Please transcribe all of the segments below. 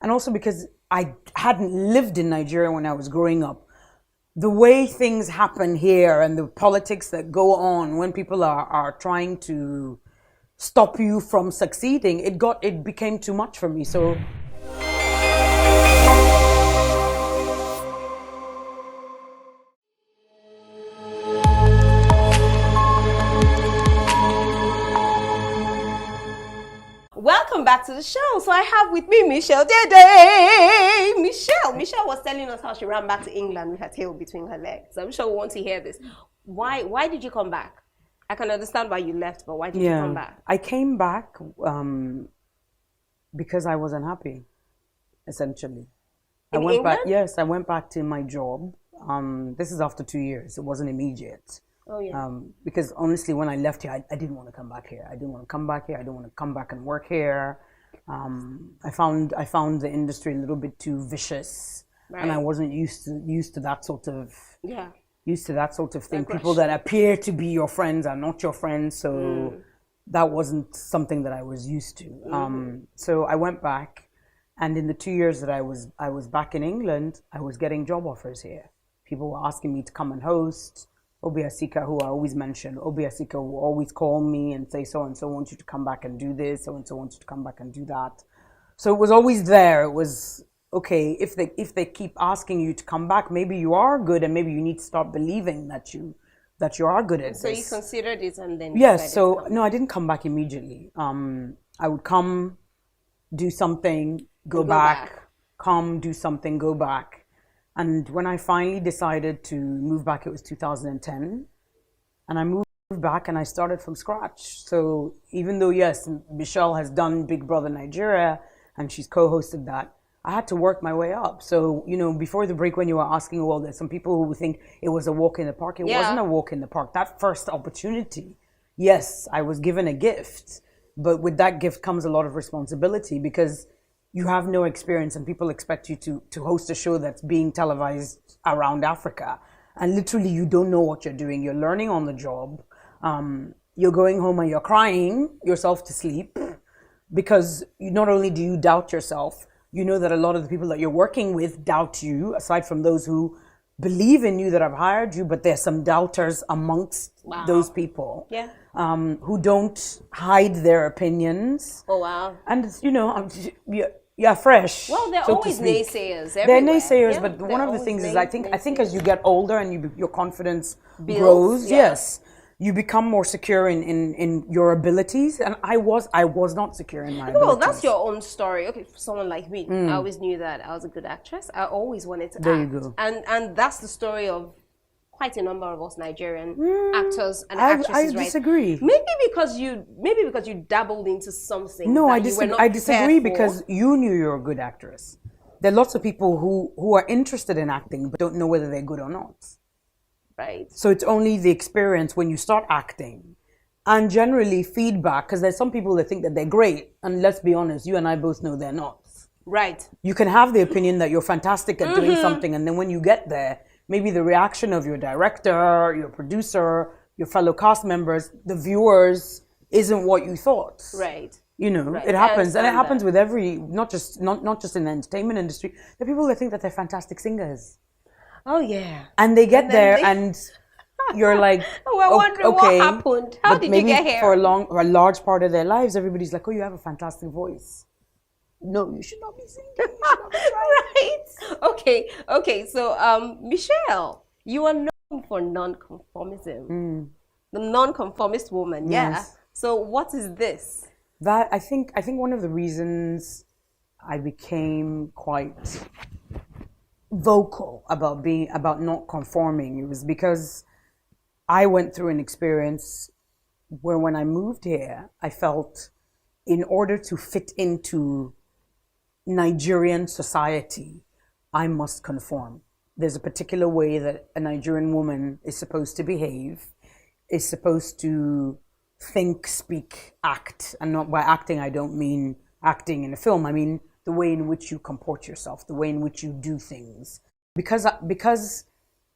and also because I hadn't lived in Nigeria when I was growing up. The way things happen here and the politics that go on when people are trying to stop you from succeeding, it became too much for me. So welcome back to the show. So I have with me Michelle Dede. Michelle was telling us how she ran back to England with her tail between her legs. I'm sure we want to hear this. Why did you come back? I can understand why you left, but why did you come back? I came back because I wasn't happy, essentially. I went back. Yes, I went back to my job. This is after 2 years. It wasn't immediate. Oh yeah. Because honestly, when I left here, I didn't want to come back here. I didn't want to come back here. I didn't want to come back and work here. I found the industry a little bit too vicious, and I wasn't used to that sort of thing. People that appear to be your friends are not your friends, so that wasn't something that I was used to. So I went back, and in the 2 years that I was back in England, I was getting job offers here. People were asking me to come and host. Obi Asika, who I always mention, Obi Asika will always call me and say, so and so wants you to come back and do this, so and so wants you to come back and do that. So it was always there. It was okay, if they keep asking you to come back, maybe you are good, and maybe you need to start believing that you are good at this. So you considered it and then yes. So no, I didn't come back immediately. I would come, do something, go back, come, do something, go back. And when I finally decided to move back, it was 2010. And I moved back and I started from scratch. So even though, yes, Michelle has done Big Brother Nigeria and she's co-hosted that, I had to work my way up. So, before the break when you were asking, well, there's some people who think it was a walk in the park. It wasn't a walk in the park. That first opportunity, yes, I was given a gift. But with that gift comes a lot of responsibility because you have no experience and people expect you to host a show that's being televised around Africa. And literally you don't know what you're doing. You're learning on the job. You're going home and you're crying yourself to sleep because not only do you doubt yourself, you know that a lot of the people that you're working with doubt you, aside from those who believe in you that have hired you, but there's some doubters amongst those people who don't hide their opinions. Oh, wow. And, you're fresh. Well, they're always naysayers everywhere. They're naysayers, but one of the things is I think as you get older and your confidence grows, yes, you become more secure in your abilities. And I was not secure in my abilities. Well, that's your own story. Okay, for someone like me, I always knew that I was a good actress. I always wanted to act. There you go. And that's the story of quite a number of us Nigerian actors and actresses. I disagree. Maybe because you dabbled into something. No, I disagree because you knew you're a good actress. There are lots of people who are interested in acting but don't know whether they're good or not. Right. So it's only the experience when you start acting and generally feedback, because there's some people that think that they're great, and let's be honest, you and I both know they're not. Right. You can have the opinion that you're fantastic at doing something, and then when you get there, maybe the reaction of your director, your producer, your fellow cast members, the viewers isn't what you thought. Right. It happens, and it happens with not just in the entertainment industry. There are people that think that they're fantastic singers. Oh yeah. And they get there and you're like, we're wondering what happened. How did you get here? For a large part of their lives, everybody's like, oh, you have a fantastic voice. No, you should not be singing. Right. Okay. So, Michelle, you are known for non-conformism. The non-conformist woman. Yeah. Yes. So, what is this? That I think one of the reasons I became quite vocal about not conforming, it was because I went through an experience where when I moved here, I felt in order to fit into Nigerian society, I must conform. There's a particular way that a Nigerian woman is supposed to behave, is supposed to think, speak, act. And not by acting, I don't mean acting in a film. I mean the way in which you comport yourself, the way in which you do things. Because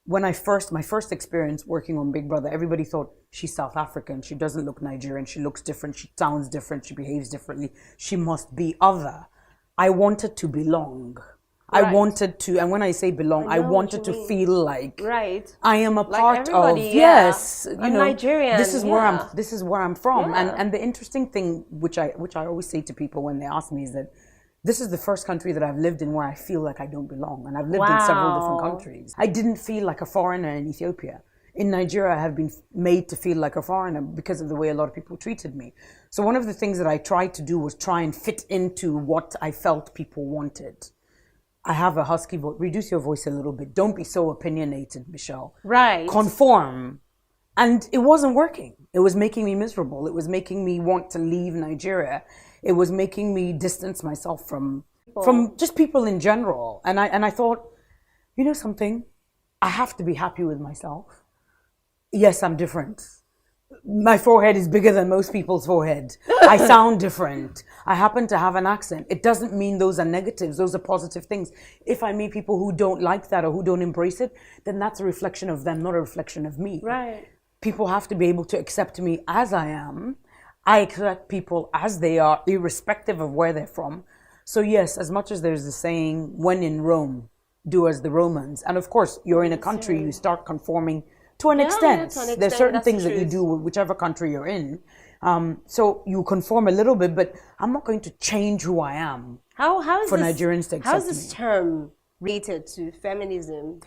when my first experience working on Big Brother, everybody thought she's South African, she doesn't look Nigerian, she looks different, she sounds different, she behaves differently, she must be other. I wanted to belong. Right. I wanted to, and when I say belong, I know what wanted you to mean. feel like Right. I am a Like part of. everybody, yeah. Yes, A Nigerian, this is where yeah. this is where I'm from. Yeah. And the interesting thing, which I always say to people when they ask me, is that this is the first country that I've lived in where I feel like I don't belong. And I've lived in several different Wow. countries. I didn't feel like a foreigner in Ethiopia. In Nigeria, I have been made to feel like a foreigner because of the way a lot of people treated me. So one of the things that I tried to do was try and fit into what I felt people wanted. I have a husky voice. Reduce your voice a little bit. Don't be so opinionated, Michelle. Right. Conform. And it wasn't working. It was making me miserable. It was making me want to leave Nigeria. It was making me distance myself from just people in general. And I thought, you know something? I have to be happy with myself. Yes, I'm different. My forehead is bigger than most people's forehead. I sound different. I happen to have an accent. It doesn't mean those are negatives. Those are positive things. If I meet people who don't like that or who don't embrace it, then that's a reflection of them, not a reflection of me. Right. People have to be able to accept me as I am. I accept people as they are, irrespective of where they're from. So yes, as much as there's the saying, when in Rome, do as the Romans. And of course, you're in a country, you start conforming to an extent. To an extent. There's certain That's things the that you truth. do with whichever country you're in. So you conform a little bit, but I'm not going to change who I am How is for this, Nigerians to how is accept this me. term related to feminism?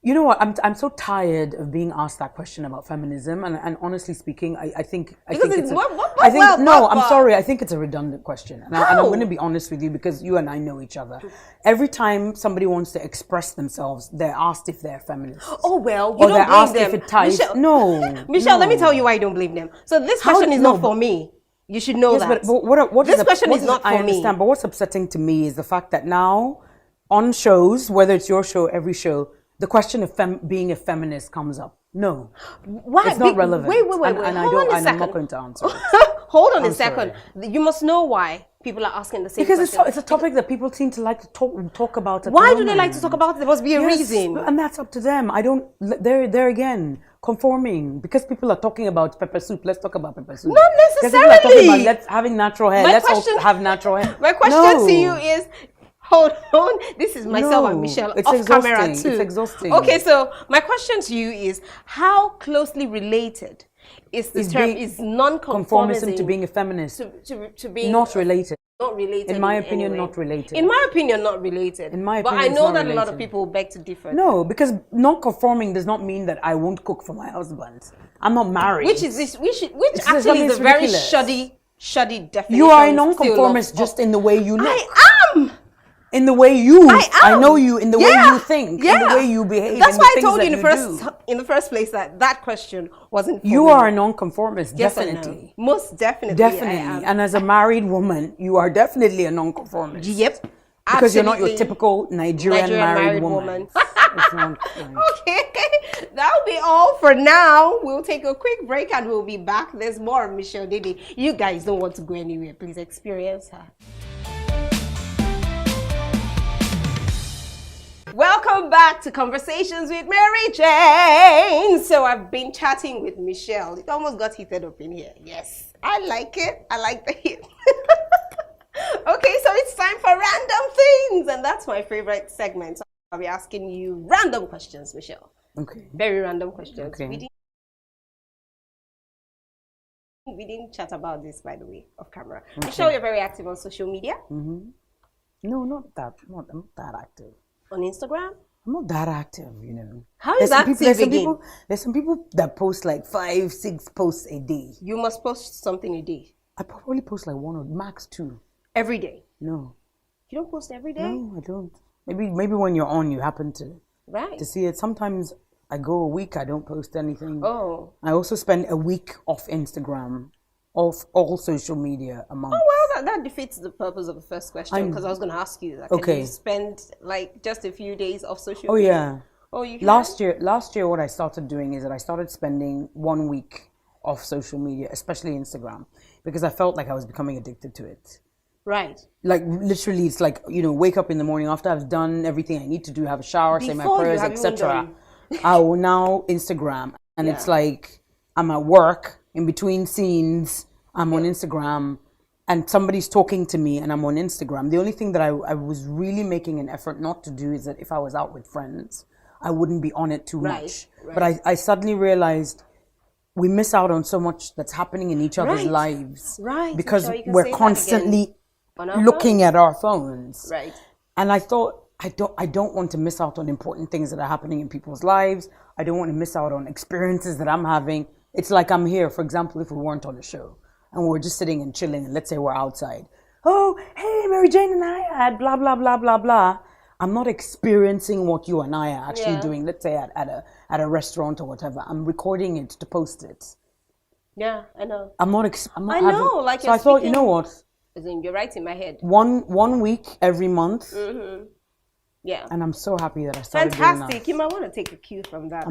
You know what? I'm so tired of being asked that question about feminism, and honestly speaking, I think it's I'm sorry. I think it's a redundant question, and I'm going to be honest with you because you and I know each other. Every time somebody wants to express themselves, they're asked if they're feminists. Oh well, or you they're don't asked blame if them. it ties. Michelle, let me tell you why I don't blame them. So this question is not for me. You should know that. But what this question is not for me. I understand, but what's upsetting to me is the fact that now, on shows, whether it's your show, every show, the question of being a feminist comes up. No, Why? It's not relevant. Wait. And I'm not going to answer it. Hold on a second. You must know why people are asking the same question. Because it's a topic that people seem to like to talk about. Why do they like to talk about it? There must be a reason. And that's up to them. I don't. There again, conforming. Because people are talking about pepper soup. Let's talk about pepper soup. Not necessarily. Because people are talking about having natural hair. Let's all have natural hair. My question to you is. Hold on. This is myself and Michelle off camera too. It's exhausting. Okay, so my question to you is: how closely related is the term? Is non-conformism to being a feminist? To being not related. Not related. In my opinion, not related. In my opinion, not related. In my opinion, but I know that related. a lot of people beg to differ. No, because non-conforming does not mean that I won't cook for my husband. I'm not married. Which is this? Which actually is a very shoddy definition. You are a non-conformist just in the way you look. I am. In the way I know you, in the way you think, in the way you behave. That's in why the I told you in the first place that question wasn't for you me. are a non-conformist, yes, definitely. Most definitely. Definitely. And as a married woman, you are definitely a non-conformist. Yep. Because you're not your typical Nigerian married woman. Okay, that'll be all for now. We'll take a quick break and we'll be back. There's more of Michelle Dede. You guys don't want to go anywhere. Please experience her. Welcome back to Conversations with Mary Jane. So I've been chatting with Michelle. It almost got heated up in here. Yes, I like it. I like the heat. Okay, so it's time for random things. And that's my favorite segment. So I'll be asking you random questions, Michelle. Okay. Very random questions. Okay. We didn't chat about this, by the way, off camera. Okay. Michelle, you're very active on social media. Mm-hmm. No, not that. I'm not that active. On Instagram? I'm not that active, you know. How is that active? There's some people that post like 5, 6 posts a day. You must post something a day. I probably post like 1 or max 2. Every day? No. You don't post every day? No, I don't. Maybe when you're on, you happen to see it. Sometimes I go a week, I don't post anything. Oh. I also spend a week off Instagram, off all social media a month. Oh, well, that defeats the purpose of the first question because I was going to ask you that. Can you spend like just a few days off social media? Yeah. Oh, you can? Last year, what I started doing is that I started spending 1 week off social media, especially Instagram, because I felt like I was becoming addicted to it. Right. Like literally, it's like, you know, wake up in the morning after I've done everything I need to do, have a shower, say my prayers, etc. I will now Instagram, and it's like I'm at work in between scenes. I'm on Instagram, and somebody's talking to me and I'm on Instagram, the only thing that I was really making an effort not to do is that if I was out with friends, I wouldn't be on it too much. Right. But I suddenly realized we miss out on so much that's happening in each other's lives. Right. Because we're constantly looking at our phones. Right. And I thought, I don't want to miss out on important things that are happening in people's lives. I don't want to miss out on experiences that I'm having. It's like I'm here, for example, if we weren't on a show and we're just sitting and chilling, and let's say we're outside. Oh, hey, Mary Jane and I had blah, blah, blah, blah, blah. I'm not experiencing what you and I are actually doing, let's say at a restaurant or whatever. I'm recording it to post it. Yeah, I know. I'm not I know, like so I thought, you know what? As in, you're right in my head. One week every month. Yeah. And I'm so happy that I started doing that. Fantastic. You might want to take a cue from that.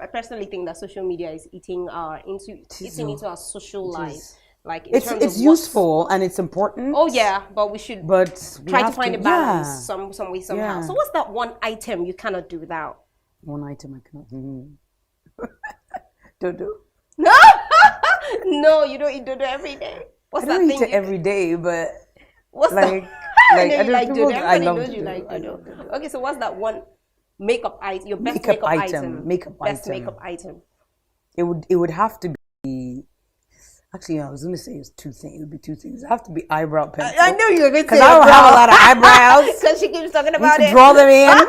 I personally think that social media is eating into our social life. Like it's useful and it's important. Oh yeah, but we should try to find a balance some way, somehow. Yeah. So what's that one item you cannot do without? One item I cannot Dodo. No! No, you don't eat dodo every day. What's that thing? I don't eat it every day, but what's like, like I like dodo. I Everybody love knows you like dodo. Okay, so what's that one makeup item? Your best makeup item. Best makeup item. It would have to be. Actually, I was going to say it's two things. It would be two things. It have to be eyebrow pencil. I knew you were going to say because I don't have a lot of eyebrows. Because she keeps talking about it. Draw them in,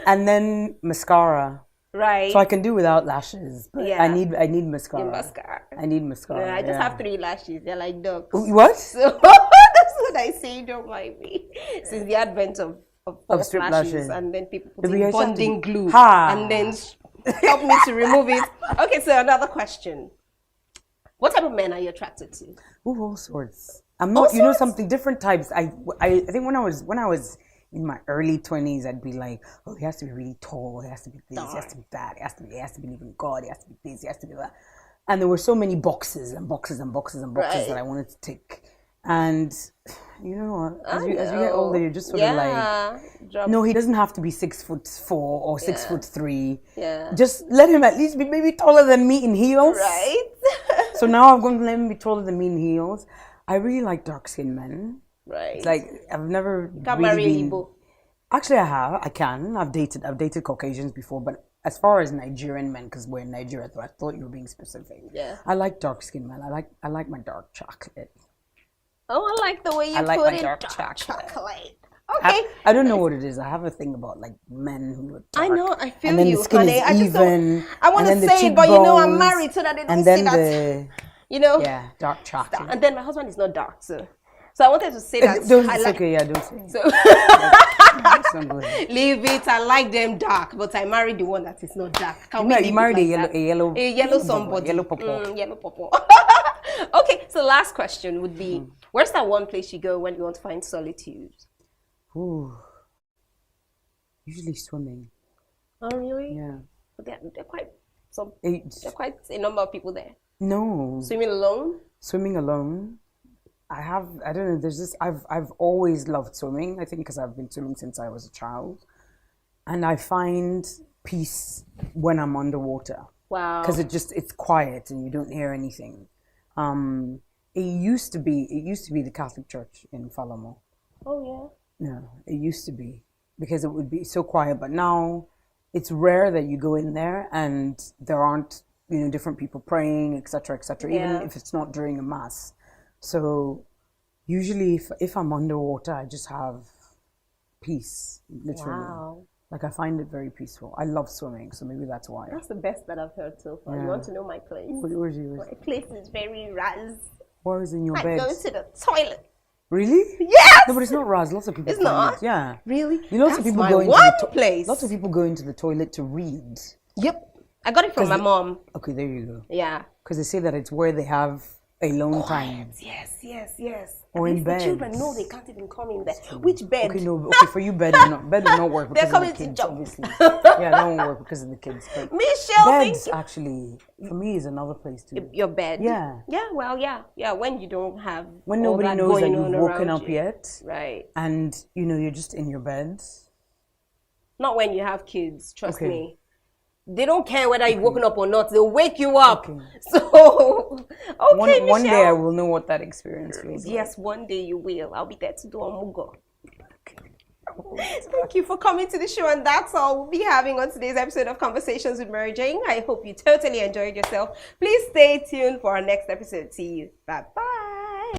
and then mascara. Right. So I can do without lashes, but I need mascara. Mascara. I need mascara. No, I just have 3 lashes. They're like ducks. What? So that's what I say. Don't mind me. Since the advent of strip lashes, and then people put in bonding glue, Ha. and then help me to remove it. Okay, so another question. What type of men are you attracted to? Ooh, all sorts. I'm not. You know something. Different types. I think when I was in my early 20s, I'd be like, oh, he has to be really tall. He has to be this. He has to be that. He has to believe in God. He has to be this. He has to be that. And there were so many boxes and boxes and boxes and boxes that I wanted to tick. And you know, as you get older, you're just sort of like, no, he doesn't have to be 6'4" or 6'3". Yeah. Just let him at least be maybe taller than me in heels. Right. So now I'm going to let him be taller than me in heels. I really like dark-skinned men. Right. It's like I've never Can't really marry been. Igbo. Actually, I have. I can. I've dated Caucasians before, but as far as Nigerian men, because we're in Nigeria, I thought you were being specific. Yeah. I like dark-skinned men. I like my dark chocolate. Oh, I like the way you like put my it. dark Chocolate. Okay. I don't know what it is. I have a thing about like men who are dark. I know. I feel and then you, the skin honey. is I just even. don't. I want to say it, but you know, I'm married, so that they don't see that. You know. Yeah, dark chocolate. And then my husband is not dark, so I wanted to say that. It's okay. Yeah, don't say. So It. leave it. I like them dark, but I married the one that is not dark. You married a yellow somebody. Yellow purple. Yellow purple. Okay, so last question would be: where's that one place you go when you want to find solitude? Ooh. Usually swimming. Oh really? Yeah. But they're quite a number of people there. No. Swimming alone? Swimming alone. I don't know, there's this, I've always loved swimming, I think because I've been swimming since I was a child. And I find peace when I'm underwater. Wow. Because it's quiet and you don't hear anything. It used to be the Catholic Church in Falamo. Oh yeah. No, it used to be. Because it would be so quiet, but now it's rare that you go in there and there aren't, different people praying, etc., even if it's not during a mass. So usually if I'm underwater, I just have peace, literally. Wow. Like I find it very peaceful. I love swimming, so maybe that's why. That's the best that I've heard so far. Yeah. You want to know my place? Where's yours? My place is very raz. Where is in your I bed? go to the toilet. Really? Yes! No, but it's not Raz. Lots of people. It's not? Yeah. Really? Lots of people go into the place. Lots of people go into the toilet to read. Yep. I got it from my mom. Okay, there you go. Yeah. Because they say that it's where they have alone time. Yes. Or in bed. The children know they can't even come in there. Which bed? Okay, for you bed will not work because They're of the coming to kids, jump. obviously. Yeah, that won't work because of the kids. But Michelle, beds actually, for me, is another place too. Your bed? Yeah. Yeah, well, yeah. When you don't have when nobody knows that you've woken up yet. Right. And, you're just in your bed. Not when you have kids, trust me. They don't care whether you've woken up or not. They'll wake you up. Okay. So, okay, Michelle. One day I will know what that experience feels like. Yes, one day you will. I'll be there to do a mugo. Thank you for coming to the show, and that's all we'll be having on today's episode of Conversations with Mjay. I hope you totally enjoyed yourself. Please stay tuned for our next episode. See you. Bye-bye.